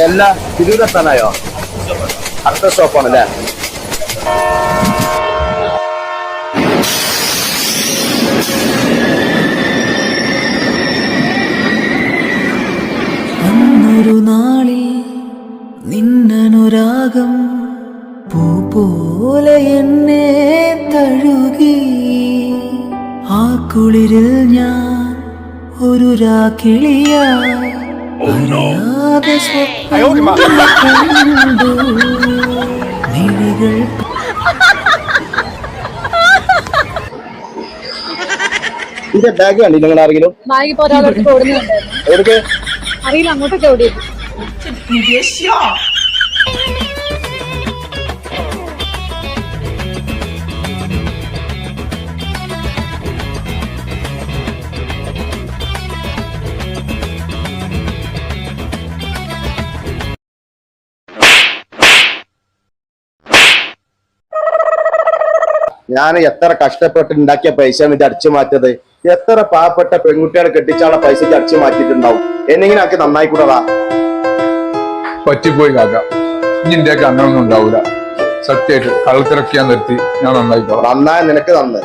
എല്ലാ തിരൂരെത്താനായോ? അടുത്ത സ്റ്റോപ്പാണല്ലേ? അന്നൊരു നാളിൽ നിന്നനുരാഗം പൂ പോലെ എന്നെ തഴുകി. ആ കുളിരിൽ ഞാൻ ഒരു രാക്കിളിയായി അറിയാതെ സ്വപ്നം കണ്ടു. മിഴികൾ ഇതിന്റെ ബാഗ് കണ്ടില്ല നിങ്ങൾ ആരെങ്കിലും? ബാഗിപ്പോ ഒരാളെടുത്ത് ഓടുന്നുണ്ടായിരുന്നു. എവിടേക്ക്? അറിയില്ല, അങ്ങോട്ടൊക്കെ ഓടിയത്. ഞാൻ എത്ര കഷ്ടപ്പെട്ട് ഉണ്ടാക്കിയ പൈസ ഇത് അടിച്ചു മാറ്റത്. എത്ര പാവപ്പെട്ട പെൺകുട്ടികളെ കെട്ടിച്ചാളെ പൈസ അടിച്ചു മാറ്റിയിട്ടുണ്ടാവും. എന്നെങ്കിലും ആക്കി നന്നായിക്കൂടാ. പറ്റിപ്പോയി കാക്ക, ഇനിന്റെ ഒക്കെ അങ്ങനൊന്നും ഉണ്ടാവൂല. സത്യമായിട്ട് കള്ളത്തിറക്കിയാൻ നിർത്തി ഞാൻ നന്നായിക്കോളാം. നന്നായ നിനക്ക് നന്ന്.